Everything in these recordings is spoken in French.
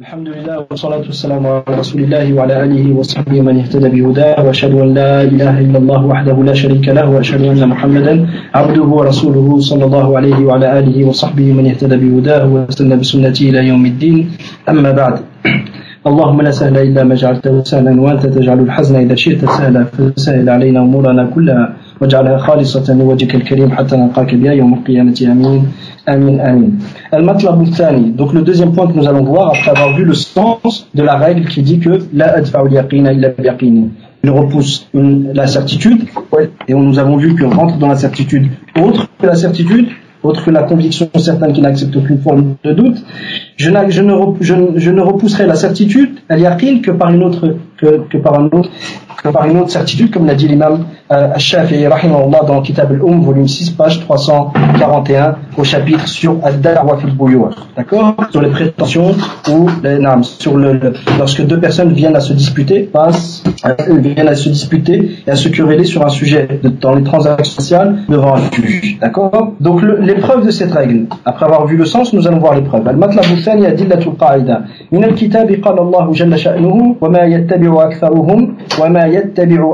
الحمد لله والصلاة والسلام على رسول الله وعلى آله وصحبه من اهتدى بهداه وأشهد أن لا إله إلا الله وحده لا شريك له وأشهد أن محمدا عبده ورسوله صلى الله عليه وعلى آله وصحبه من اهتدى بهداه واستنى بسنته إلى يوم الدين أما بعد اللهم لا سهل إلا ما جعلته سهلا وأنت تجعل الحزن إذا شئت سهلا فسهل علينا أمورنا كلها واجعلها خالصة لوجهك الكريم حتى نلقاك بها يوم القيامة آمين آمين آمين. المطلب الثاني. Donc le deuxième point que nous allons voir après avoir vu le sens de la règle qui dit que la adfa'u al-yaqina illa bi-yaqini. Il repousse la certitude et nous avons vu qu'on rentre dans la certitude autre que la certitude, autre que la conviction certaine qui n'accepte aucune forme de doute. Je ne repousserai la certitude, al-yaqin, que par une autre certitude, comme l'a dit l'imam Al-Shafi'i rahimahullah dans Kitab al-Umm, volume 6, page 341, au chapitre sur Ad-Da'wa fil Buyur. D'accord? Sur les prétentions ou lorsque deux personnes viennent à se disputer, et à se quereller sur un sujet dans les transactions sociales devant un juge. D'accord? Donc l'épreuve de cette règle, après avoir vu le sens, nous allons voir l'épreuve. Al-Matlabu Thani Adillatul Qa'ida. Min al-Kitabi qala Allahu jalla sha'nuhu wa ma yattabi'u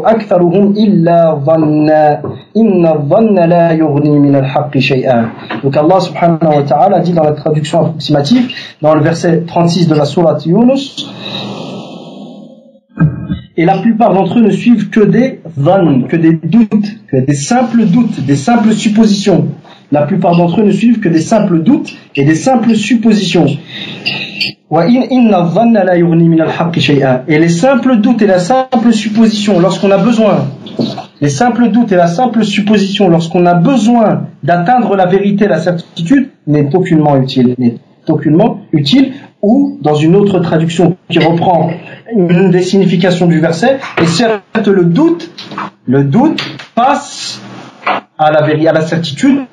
aktharuhum illa dhanna inna dhanna la yughni min al-haqqi shay'an. Donc Allah subhanahu wa ta'ala dit dans la traduction approximative, dans le verset 36 de la sourate Yunus, et la plupart d'entre eux ne suivent que des dhann, que des doutes, que des simples doutes, des simples suppositions. La plupart d'entre eux ne suivent que des simples doutes et des simples suppositions. Et les simples doutes et la simple supposition, lorsqu'on a besoin, d'atteindre la vérité, la certitude, n'est aucunement utile, ou dans une autre traduction qui reprend une des significations du verset, et certes le doute passe à la certitude,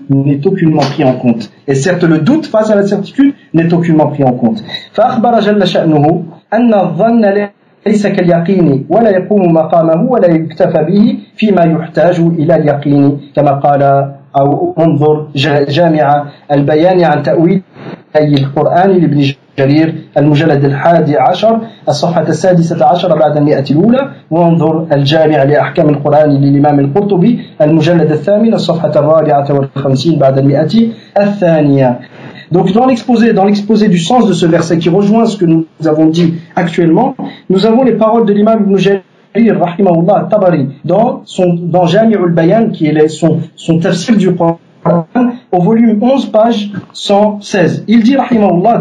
n'est aucunement pris en compte. Et certes, le doute face à la certitude n'est aucunement pris en compte. فأخبر جل شأنه أن الظن ليس كاليقين ولا يقوم مقامه ولا يكتفى به فيما يحتاج إلى اليقين كما قال أو انظر جامع البيان عن تأويل أي القرآن لابن جرير المجلد 11 الصفحة 16 بعد 100 الأولى وانظر الجامع لأحكام القرآن للإمام القرطبي المجلد 8 الصفحة 54 بعد 100 الثانية. Donc dans l'exposé du sens de ce verset qui rejoint ce que nous avons dit actuellement, nous avons les paroles de l'imam Ibn Jarir rahimahullah al-Tabari dans Jami'ul Bayan qui est son tafsir du Coran au volume 11 page 116. Il dit rahimahullah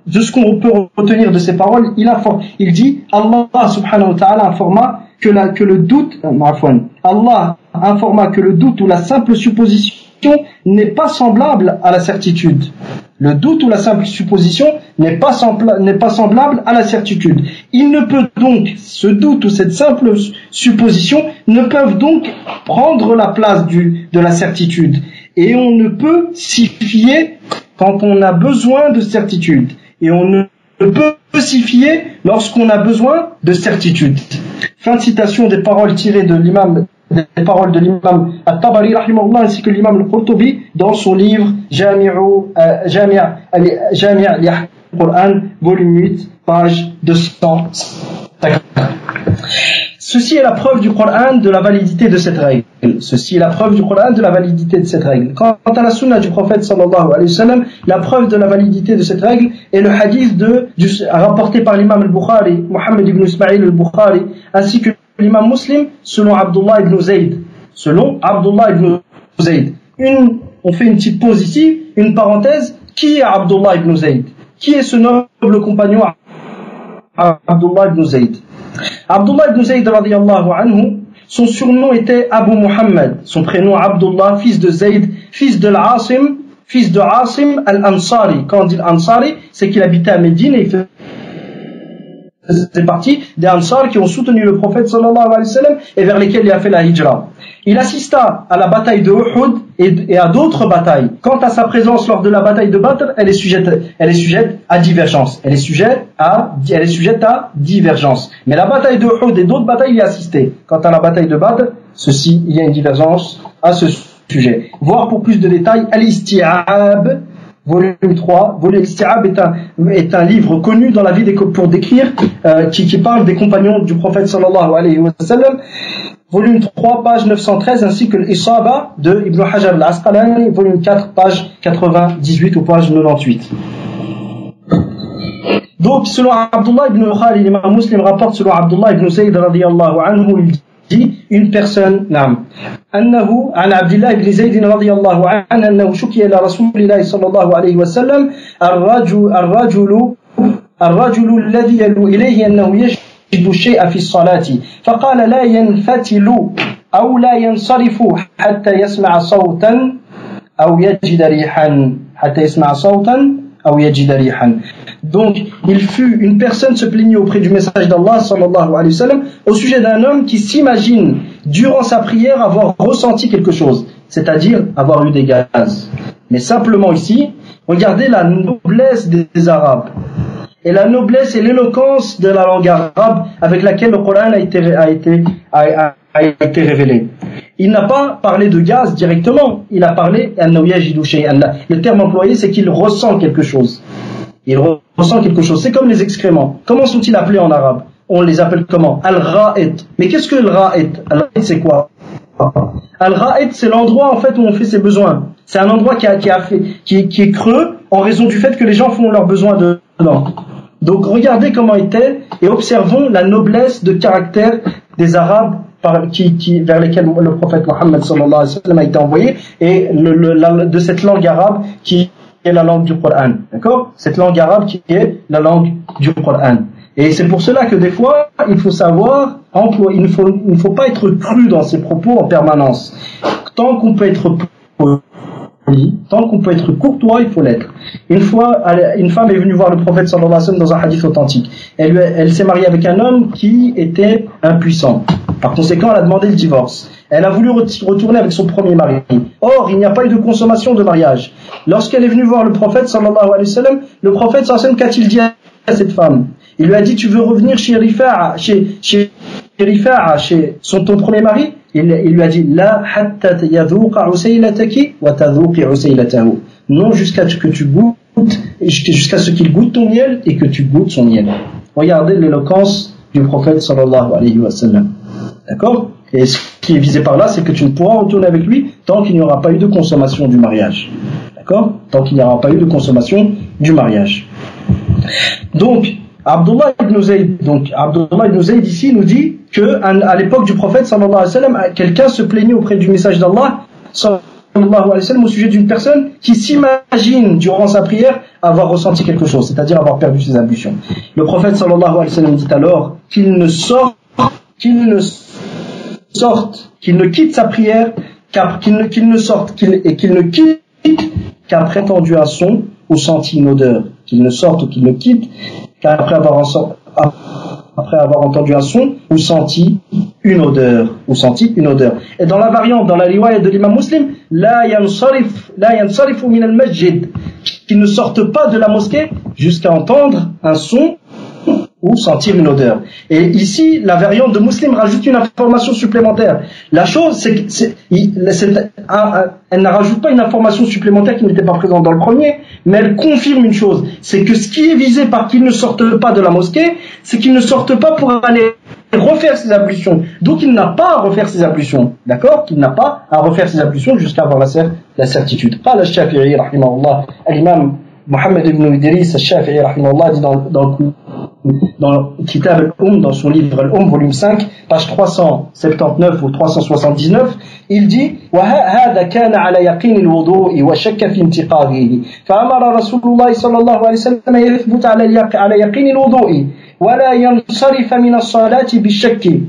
de ce qu'on peut retenir de ces paroles, il dit Allah subhanahu wa ta'ala informa que le doute ou la simple supposition n'est pas semblable à la certitude. Le doute ou la simple supposition n'est pas semblable à la certitude. Ce doute ou cette simple supposition ne peuvent donc prendre la place de la certitude. Et on ne peut s'y fier quand on a besoin de certitude. Et on ne peut s'y fier lorsqu'on a besoin de certitude. Fin de citation des paroles tirées de l'imam At-Tabari rahimahullah ainsi que l'imam al-Qurtubi dans son livre Jami' al-Quran volume 8 page 250. Ceci est la preuve du Coran de la validité de cette règle. Quant à la sunna du prophète sallallahu alayhi wa sallam, la preuve de la validité de cette règle est le hadith rapporté par l'imam al-Bukhari, Muhammad ibn Ismail al-Bukhari, ainsi que l'imam Muslim selon Abdullah ibn Zayd. On fait une petite pause ici, une parenthèse. Qui est Abdullah ibn Zayd? Qui est ce noble compagnon Abdullah ibn Zayd? Abdullah ibn Zayd radiyallahu anhu, son surnom était Abu Muhammad, son prénom Abdullah, fils de Zayd, fils de Asim al-Ansari. Quand on dit al-Ansari, c'est qu'il habitait à Médine et il faisait partie des Ansar qui ont soutenu le prophète sallallahu alayhi wa sallam et vers lesquels il a fait la hijra. Il assista à la bataille de Uhud et à d'autres batailles. Quant à sa présence lors de la bataille de Badr, elle est sujette à divergence. Elle est sujette à divergence. Mais la bataille de Uhud et d'autres batailles, il y a assisté. Quant à la bataille de Badr, il y a une divergence à ce sujet. Voir pour plus de détails, Al-Isti'ab, volume 3. Al-Isti'ab est un livre connu dans la vie pour décrire, qui parle des compagnons du prophète sallallahu alayhi wa sallam. Volume 3, page 913, ainsi que l'Isaba de Ibn Hajar al-Asqalani, volume 4, page 98 ou page 98. Donc, selon Abdullah ibn Khalid, l'imam Muslim rapporte selon Abdullah ibn Zayd radiyallahu anhu, il dit une personne, أنه عن عبد الله بن زيد رضي الله عنه أنه شكي إلى رسول الله صلى الله عليه وسلم الرجل الذي يلو إليه أنه يجد الشيء في الصلاة فقال لا ينفتل أو لا ينصرف حتى يسمع صوتا أو يجد ريحا. Donc, il fut une personne se plaignait auprès du message d'Allah sallallahu alayhi wa sallam au sujet d'un homme qui s'imagine durant sa prière avoir ressenti quelque chose, c'est-à-dire avoir eu des gaz. Mais simplement ici, regardez la noblesse des Arabes et la noblesse et l'éloquence de la langue arabe avec laquelle le Coran a été révélé. Il n'a pas parlé de gaz directement, il a parlé le terme employé, c'est qu'il ressent quelque chose. Il ressent quelque chose. C'est comme les excréments. Comment sont-ils appelés en arabe? On les appelle comment? Al-Ra'id. Mais qu'est-ce que le Ra'id? Al-Ra'id, c'est quoi? Al-Ra'id, c'est l'endroit en fait où on fait ses besoins. C'est un endroit qui est creux en raison du fait que les gens font leurs besoins dedans. Donc regardez comment était et observons la noblesse de caractère des Arabes vers lesquels le prophète Mohammed sallallahu alayhi wa sallam a été envoyé et de cette langue arabe qui est la langue du Coran, d'accord? Cette langue arabe qui est la langue du Coran. Et c'est pour cela que des fois, il faut savoir il ne faut pas être cru dans ses propos en permanence. Tant qu'on peut être poli, tant qu'on peut être courtois, il faut l'être. Une fois, une femme est venue voir le prophète sallallahu alayhi wa sallam dans un hadith authentique. Elle s'est mariée avec un homme qui était impuissant. Par conséquent, elle a demandé le divorce. Elle a voulu retourner avec son premier mari. Or, il n'y a pas eu de consommation de mariage. Lorsqu'elle est venue voir le prophète sallallahu alayhi wa sallam, le prophète sallallahu alayhi wa sallam, qu'a-t-il dit à cette femme? Il lui a dit, tu veux revenir chez Rifa'a, chez ton premier mari? Il lui a dit, la hatta yadhuqa usaylataki wa tadhuqi usaylatahu. Non, jusqu'à ce qu'il goûte ton miel et que tu goûtes son miel. Regardez l'éloquence du prophète sallallahu alayhi wa sallam. D'accord? Et ce qui est visé par là, c'est que tu ne pourras retourner avec lui tant qu'il n'y aura pas eu de consommation du mariage. D'accord? Tant qu'il n'y aura pas eu de consommation du mariage. Donc, Abdullah ibn Zayd ici nous dit que à l'époque du prophète sallallahu alayhi wa sallam, quelqu'un se plaignait auprès du message d'Allah sallallahu alayhi wa sallam au sujet d'une personne qui s'imagine durant sa prière avoir ressenti quelque chose, c'est-à-dire avoir perdu ses ablutions. Le prophète sallallahu alayhi wa sallam dit alors qu'il ne quitte sa prière, qu'il ne quitte qu'après entendu un son ou senti une odeur. Qu'il ne sorte ou qu'il ne quitte qu'après avoir entendu un son ou senti une odeur. Et dans la variante, dans la riwaya de l'imam Muslim, la yansarifu min al-masjid, qu'il ne sorte pas de la mosquée jusqu'à entendre un son ou sentir une odeur. Et ici, la variante de Muslim rajoute une information supplémentaire. La chose, elle ne rajoute pas une information supplémentaire qui n'était pas présente dans le premier, mais elle confirme une chose. C'est que ce qui est visé par qu'il ne sorte pas de la mosquée, c'est qu'il ne sorte pas pour aller refaire ses ablutions. Donc il n'a pas à refaire ses ablutions. D'accord? Qu'il n'a pas à refaire ses ablutions jusqu'à avoir la certitude. Qala al-Shafi'i, rahimahullah, l'imam Mohammed ibn Idris al-Shafi'i, rahimahullah, dit dans Kitab al-Umm, dans son livre al-Umm, volume 5, page 379 ou 379, il dit وهذا كان على يقين الوضوء وشك في انتقاضه فأمر رسول الله صلى الله عليه وسلم يثبت على يقين الوضوء ولا ينصرف من الصلاة بالشك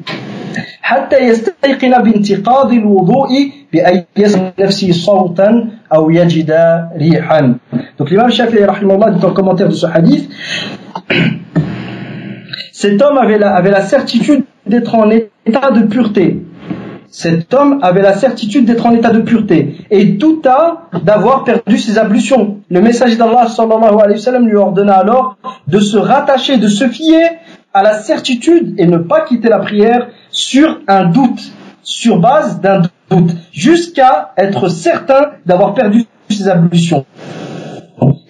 حتى يستيقن بانتقاض الوضوء بأن يسمع نفسه صوتا أو يجد ريحا. Donc l'imam Shafi'i rahimahullah dit en commentaire de ce hadith, cet homme avait la certitude d'être en état de pureté cet homme avait la certitude d'être en état de pureté et douta d'avoir perdu ses ablutions. Le messager d'Allah sallallahu alayhi wa sallam lui ordonna alors de se rattacher, de se fier à la certitude et ne pas quitter la prière sur un doute, sur base d'un doute, jusqu'à être certain d'avoir perdu ses ablutions.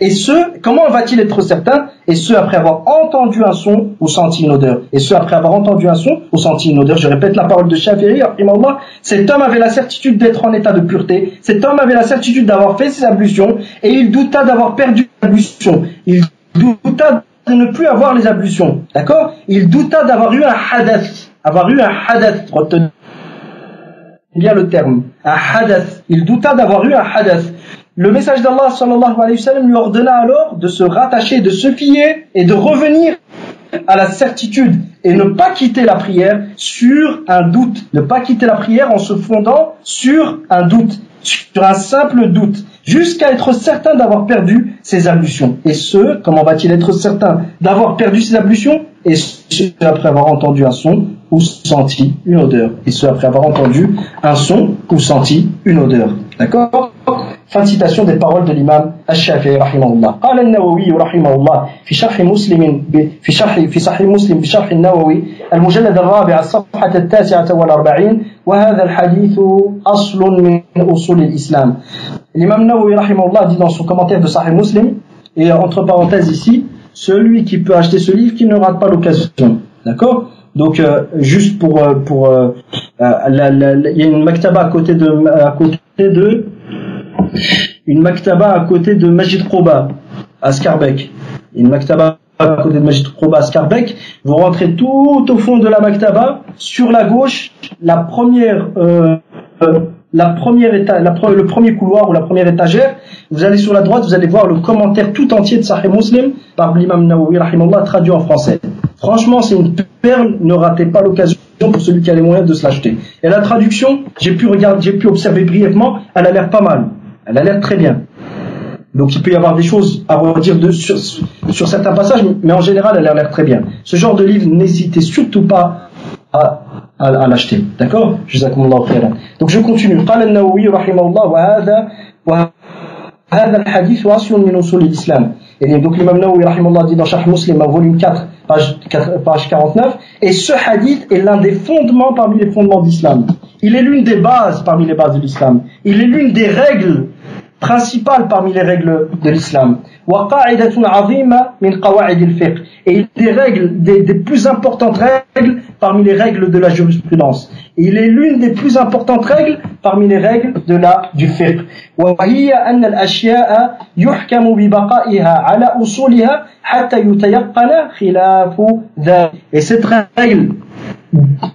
Et ce, comment va-t-il être certain? Et ce, après avoir entendu un son ou senti une odeur. Et ce, après avoir entendu un son ou senti une odeur. Je répète la parole de Shafi'i, cet homme avait la certitude d'être en état de pureté. Cet homme avait la certitude d'avoir fait ses ablutions. Et il douta d'avoir perdu les ablutions. Il douta de ne plus avoir les ablutions. D'accord? Il douta d'avoir eu un hadath. Retenez bien le terme. Un hadath. Il douta d'avoir eu un hadath. Le message d'Allah sallallahu alayhi wa sallam lui ordonna alors de se rattacher, de se fier et de revenir à la certitude et ne pas quitter la prière sur un doute. Ne pas quitter la prière en se fondant sur un doute, sur un simple doute, jusqu'à être certain d'avoir perdu ses ablutions. Et ce, comment va-t-il être certain d'avoir perdu ses ablutions? Et ce, après avoir entendu un son ou senti une odeur. Et ce, après avoir entendu un son ou senti une odeur. D'accord? Fin de citation des paroles de l'imam Al-Shafi'i rahimahullah. قال النووي رحمه الله في شرح مسلم في صحيح مسلم بشرح النووي المجلد الرابع الصفحة 49 وهذا الحديث أصل من أصول الإسلام. L'imam Nawawi rahimahullah dit dans son commentaire de Sahih Muslim, et entre parenthèses ici, celui qui peut acheter ce livre qui ne rate pas l'occasion. D'accord? Donc juste pour il y a une maktaba à côté de une maktaba à côté de Majid Quba à Scarbeck. Une maktaba à côté de Majid Quba à Scarbeck. Vous rentrez tout au fond de la maktaba, sur la gauche, le premier couloir ou la première étagère. Vous allez sur la droite, vous allez voir le commentaire tout entier de Sahih Muslim par l'imam Nawawi rahimahullah traduit en français. Franchement, c'est une perle, ne ratez pas l'occasion pour celui qui a les moyens de se l'acheter. Et la traduction, j'ai pu observer brièvement, elle a l'air pas mal. Elle a l'air très bien. Donc il peut y avoir des choses à redire sur certains passages, mais en général, elle a l'air très bien. Ce genre de livre, n'hésitez surtout pas à l'acheter. D'accord? Jazakumullahu khairan. Donc je continue. قال النووي رحمه الله وهذا الحديث أصل من أصول الإسلام. Et donc l'imam Nawawi rahimahullah dit dans Sharh Muslim, volume 4, page 49, et ce hadith est l'un des fondements parmi les fondements de l'islam. Il est l'une des bases parmi les bases de l'islam. Il est l'une des règles principales parmi les règles de l'islam. Et il est des règles, des plus importantes règles parmi les règles de la jurisprudence. Et il est l'une des plus importantes règles parmi les règles du fiqh. Et cette règle,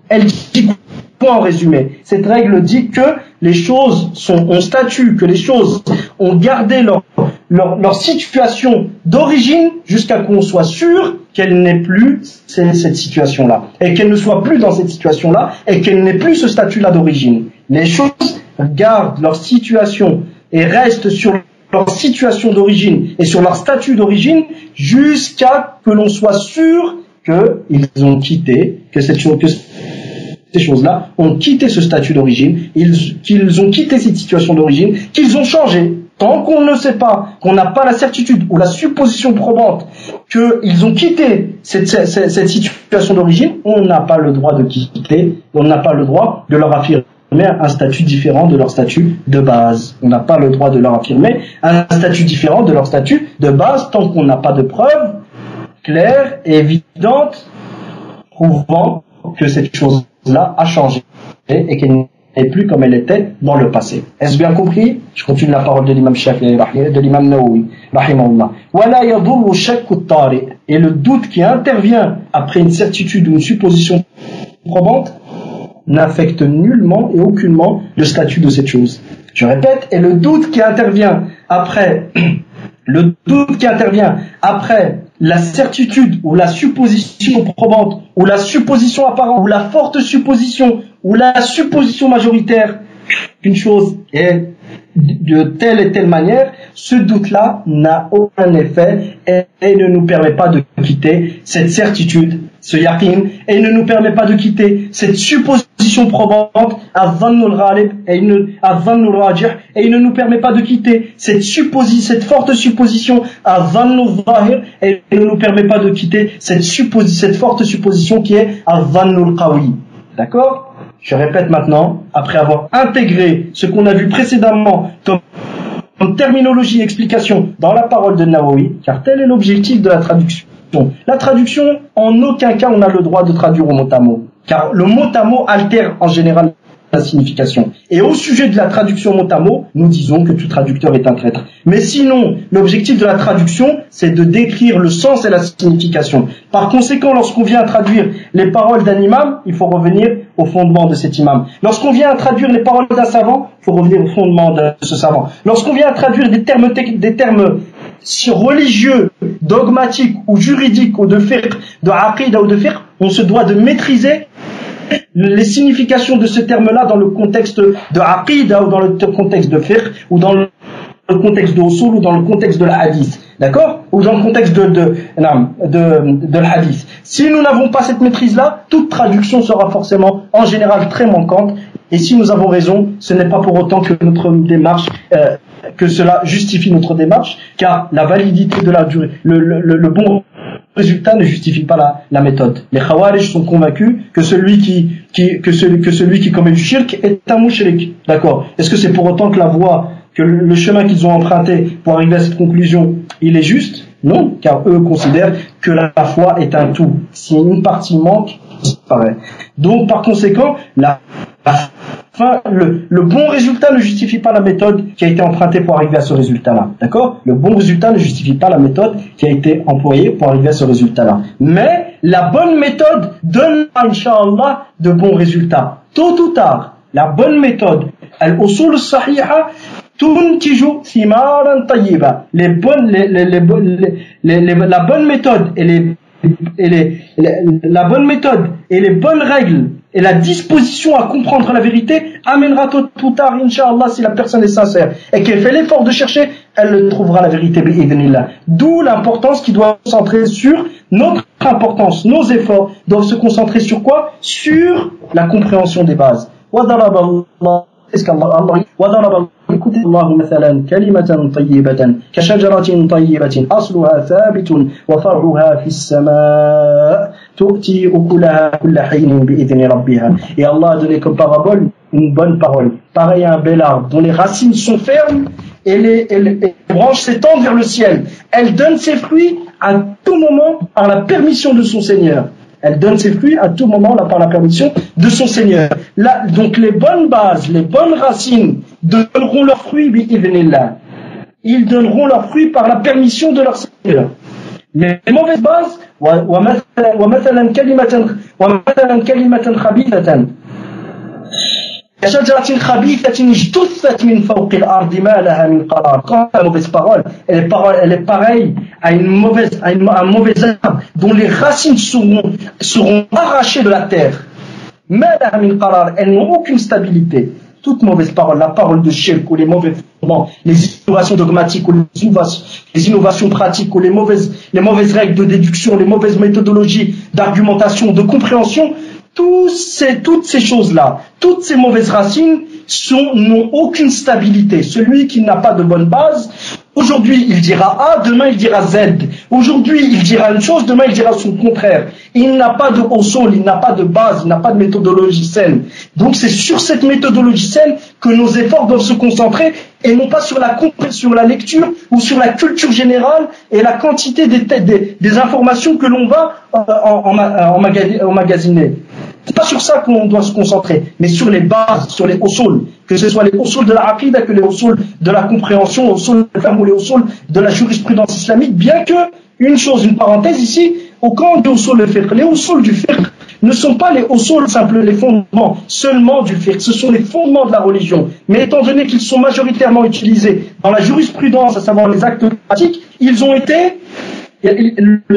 elle dit en résumé, cette règle dit que les choses ont statut, que les choses ont gardé leur situation d'origine jusqu'à qu'on soit sûr qu'elle n'est plus cette situation-là, et qu'elle ne soit plus dans cette situation-là, et qu'elle n'ait plus ce statut-là d'origine. Les choses gardent leur situation et restent sur leur situation d'origine et sur leur statut d'origine jusqu'à que l'on soit sûr qu'ils ont quitté, que ces choses-là ont quitté ce statut d'origine, qu'ils ont quitté cette situation d'origine, qu'ils ont changé. Tant qu'on ne sait pas, qu'on n'a pas la certitude ou la supposition probante qu'ils ont quitté cette situation d'origine, on n'a pas le droit de quitter, on n'a pas le droit de leur affirmer un statut différent de leur statut de base. On n'a pas le droit de leur affirmer un statut différent de leur statut de base tant qu'on n'a pas de preuves claires et évidentes prouvant que cette chose-là a changé et qu'elle n'est plus comme elle était dans le passé. Est-ce bien compris? Je continue la parole de l'imam Shafi'i, de l'imam Nawawi, rahimahullah. Wala yadurru shakku at-tari. Et le doute qui intervient après une certitude ou une supposition probante n'affecte nullement et aucunement le statut de cette chose. Je répète, et le doute qui intervient après la certitude ou la supposition probante ou la supposition apparente ou la forte supposition ou la supposition majoritaire qu'une chose est de telle et telle manière, ce doute-là n'a aucun effet et ne nous permet pas de quitter cette certitude ce yaqin, et il ne nous permet pas de quitter cette supposition probante à dhannul ghalib à dhannul rajih, et il ne nous permet pas de quitter cette forte supposition à dhannul zahir, et il ne nous permet pas de quitter cette forte supposition qui est à dhannul qawi. D'accord? Je répète maintenant, après avoir intégré ce qu'on a vu précédemment comme terminologie et explication dans la parole de Nawawi, car tel est l'objectif de la traduction. La traduction, en aucun cas on a le droit de traduire au mot à mot, car le mot à mot altère en général la signification. Et au sujet de la traduction mot à mot, nous disons que tout traducteur est un traître. Mais sinon, l'objectif de la traduction, c'est de décrire le sens et la signification. Par conséquent, lorsqu'on vient traduire les paroles d'un imam, il faut revenir au fondement de cet imam. Lorsqu'on vient traduire les paroles d'un savant, il faut revenir au fondement de ce savant. Lorsqu'on vient traduire des termes religieux, dogmatiques ou juridiques ou de fiqh, de aqida ou de fiqh, on se doit de maîtriser les significations de ce terme-là dans le contexte de aqida ou dans le contexte de fiqh ou dans le contexte de usul ou dans le contexte de la hadith, d'accord, ou dans le contexte de la hadith. Si nous n'avons pas cette maîtrise-là, toute traduction sera forcément en général très manquante. Et si nous avons raison, ce n'est pas pour autant que notre démarche que cela justifie notre démarche, car la validité de le bon résultat ne justifie pas la méthode. Les Khawarij sont convaincus que celui qui commet du shirk est un mushrik. D'accord. Est-ce que c'est pour autant que le chemin qu'ils ont emprunté pour arriver à cette conclusion, il est juste? Non, car eux considèrent que la foi est un tout. Si une partie manque, ça disparaît. Donc par conséquent, le bon résultat ne justifie pas la méthode qui a été empruntée pour arriver à ce résultat-là. D'accord? Le bon résultat ne justifie pas la méthode qui a été employée pour arriver à ce résultat-là. Mais la bonne méthode donne, incha'Allah, de bons résultats. Tôt ou tard, la bonne méthode, al-usul as-sahiha, tuntiju thimaran tayyiba. La bonne méthode et les bonnes règles et la disposition à comprendre la vérité amènera tôt ou tard, incha'Allah, si la personne est sincère et qu'elle fait l'effort de chercher, elle trouvera la vérité bi'idhnillah. D'où l'importance qui doit se concentrer sur notre importance, nos efforts doivent se concentrer sur quoi? Sur la compréhension des bases. écoutez الله مثلا كلمة طيبة كشجرة طيبة أصلها ثابت وفرعها في السماء تؤتي أكلها كل حين بإذن ربها. Et Allah a donné comme parabole une bonne parole, pareil à un bel arbre dont les racines sont fermes et les branches s'étendent vers le ciel. Elle donne ses fruits à tout moment par la permission de son Seigneur. Elle donne ses fruits à tout moment par la permission de son Seigneur. Là, donc les bonnes bases, les bonnes racines donneront leurs fruits bi'idhnillah. Ils donneront leurs fruits par la permission de leur Seigneur. Les mauvaises bases, ومثلا كلمة خبيثة كشجرة خبيثة اجتثت من فوق الأرض ما لها من قرار. Quand la mauvaise parole, elle est pareille à un mauvais arbre dont les racines seront arrachées de la terre. ما لها من قرار, elles n'ont aucune stabilité. Toute mauvaise parole, la parole de shirk ou les mauvais fondements, les innovations dogmatiques ou les innovations pratiques ou les mauvaises règles de déduction, les mauvaises méthodologies d'argumentation, de compréhension, toutes ces choses-là, toutes ces mauvaises racines n'ont aucune stabilité. Celui qui n'a pas de bonne base, aujourd'hui il dira A, demain il dira Z. Aujourd'hui il dira une chose, demain il dira son contraire. Il n'a pas de usul, il n'a pas de base, il n'a pas de méthodologie saine. Donc c'est sur cette méthodologie saine que nos efforts doivent se concentrer et non pas sur la lecture ou sur la culture générale et la quantité des informations que l'on va emmagasiner. C'est pas sur ça qu'on doit se concentrer, mais sur les bases, sur les usul, que ce soit les usul de la aqida, que les usul de la compréhension, les usul de l'islam ou les usul de la jurisprudence islamique, bien que, une parenthèse ici, au camp des usul du fiqh, les usul du fiqh ne sont pas les usul simples, les fondements seulement du fiqh, ce sont les fondements de la religion. Mais étant donné qu'ils sont majoritairement utilisés dans la jurisprudence, à savoir les actes pratiques, ils ont été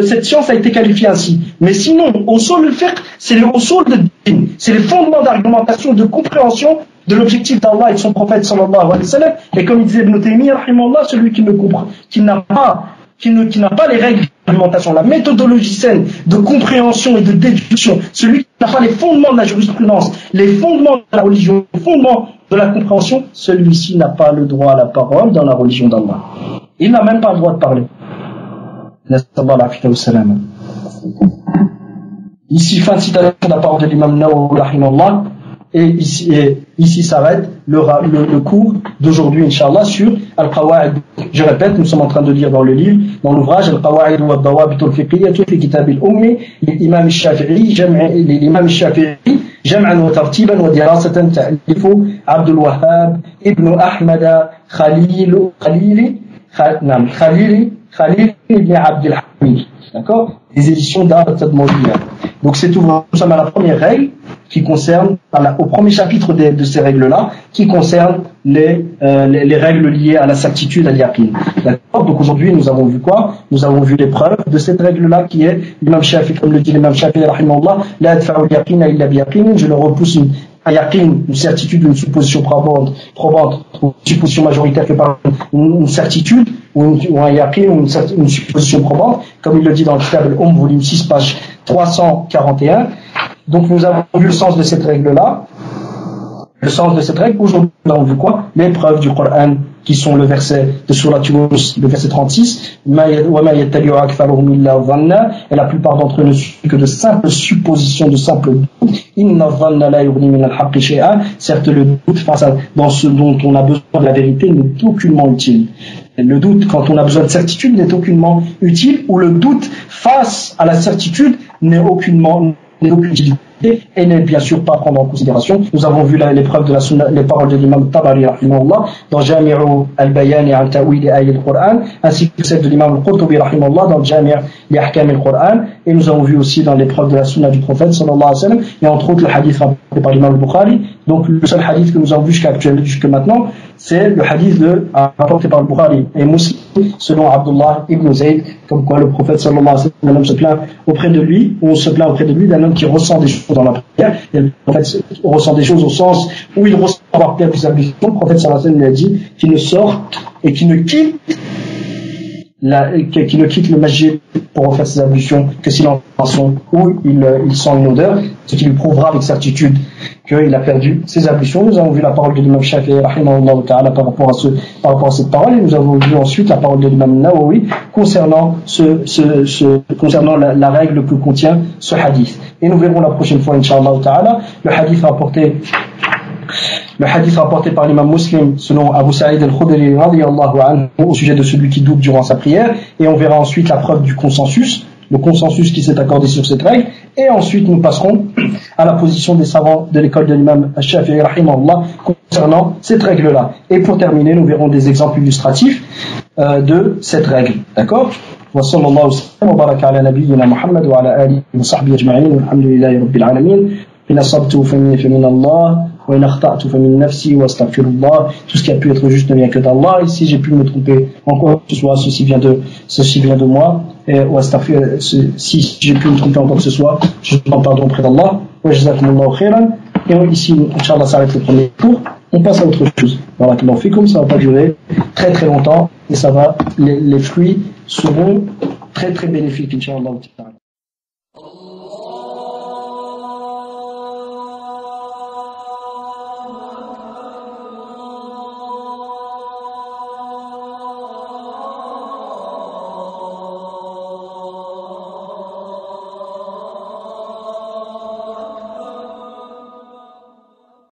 cette science a été qualifiée ainsi. Mais sinon, usul al-fiqh, c'est les usul de din, c'est les fondements d'argumentation, de compréhension de l'objectif d'Allah et de son prophète sallallahu alayhi wa sallam. Et comme il disait Ibn Taymiyyah, rahimahullah, celui qui n'a pas qui n'a pas les règles d'argumentation, la méthodologie saine de compréhension et de déduction, celui qui n'a pas les fondements de la jurisprudence, les fondements de la religion, les fondements de la compréhension, celui-ci n'a pas le droit à la parole dans la religion d'Allah. Il n'a même pas le droit de parler. Ici, fin de citation de la parole de l'imam Nawawi rahimahullah, et ici s'arrête le cours d'aujourd'hui, Inch'Allah, sur Al-Qawa'id. Je répète, nous sommes en train de lire dans le livre, dans l'ouvrage Al-Qawa'id wa Dawabit al-Fiqhiyyah fi Kitab al-Ummi, l'imam al-Shafi'i, jam'an wa tartiban wa dirasatan ta'lifu Abdul Wahhab ibn Ahmad Khalil ibn Abdul Hamid. D'accord? Les éditions d'Al-Tadmawiyya. Donc c'est tout. Nous sommes à la première règle qui concerne, au premier chapitre de ces règles-là, qui concerne les règles liées à la certitude, à l'yaqin. D'accord? Donc aujourd'hui, nous avons vu quoi? Nous avons vu les preuves de cette règle-là, qui est l'imam Shafi'i, comme le dit l'imam Shafi'i, rahimahullah, la adfa'u al-yaqina illa bi-yaqin, je le repousse un yaqin, une certitude, une supposition probante, une supposition majoritaire que par une certitude, ou un yaqin, ou une supposition probante, comme il le dit dans le Kitab al-Umm, volume 6, page 341. Donc nous avons vu le sens de cette règle-là. Le sens de cette règle, aujourd'hui nous avons vu quoi? Les preuves du Coran, qui sont le verset de Surat Yunus, le verset 36, et la plupart d'entre eux ne suivent que de simples suppositions, de simples doutes. Certes, le doute dans ce dont on a besoin de la vérité n'est aucunement utile. Le doute, quand on a besoin de certitude, n'est aucunement utile, ou le doute face à la certitude n'est aucunement utilité, et n'est bien sûr pas à prendre en considération. Nous avons vu l'épreuve de la sunna, les paroles de l'imam Tabari rahimahullah dans Jami'u al-Bayan an Ta'wil Ayat al-Qur'an, ainsi que celle de l'imam al-Qurtubi rahimahullah dans Jami' li Ahkam al-Qur'an. Et nous avons vu aussi dans l'épreuve de la sunna du prophète sallallahu alayhi wa sallam, et entre autres le hadith rapporté par l'imam al-Bukhari. Donc le seul hadith que nous avons vu jusqu'à maintenant, c'est le hadith rapporté par le-Bukhari et Muslim, selon Abdullah ibn Zayd, comme quoi le prophète sallallahu alayhi wa sallam se plaint auprès de lui, ou on se plaint auprès de lui d'un homme qui ressent des choses dans la prière. Et le prophète ressent des choses au sens où il ressent avoir perdu sa ablution. Le prophète sallallahu alayhi wa sallam lui a dit qu'il ne sorte et qu'il ne quitte le masjid pour refaire ses ablutions que s'il est en façon où il sent une odeur, ce qui lui prouvera avec certitude qu'il a perdu ses ablutions. Nous avons vu la parole de l'imam Shafi'i rahimahullah ta'ala par rapport à cette parole, et nous avons vu ensuite la parole de l'imam Nawawi concernant la règle que contient ce hadith. Et nous verrons la prochaine fois, Inch'Allah ta'ala, le hadith rapporté par l'imam Muslim selon Abu Sa'id al-Khudri radiyallahu anhu au sujet de celui qui doute durant sa prière, et on verra ensuite la preuve du consensus, le consensus qui s'est accordé sur cette règle, et ensuite nous passerons à la position des savants de l'école de l'imam Shafi'i rahimahullah concernant cette règle-là. Et pour terminer, nous verrons des exemples illustratifs de cette règle. D'accord? Wa sallallahu wa baraka ala nabiyyina Muhammad wa ala alihi wa sahbihi ajma'in walhamdulillahi rabbil alamin. In asabtu fa min Allah wa in akhta'tu fa min nafsi wa astaghfirullah. Tout ce qui a pu être juste ne vient que d'Allah, et si j'ai pu me tromper encore que ce soit, ceci vient de moi, et si j'ai pu me tromper encore que ce soit, je demande pardon auprès d'Allah. Wa jazakumullahu khairan. Et ici, Inch'Allah, ça va être le premier cours. On passe à autre chose. Barakallahu fikum, ça va pas durer très très longtemps, et les fruits seront très très bénéfiques, Inch'Allah.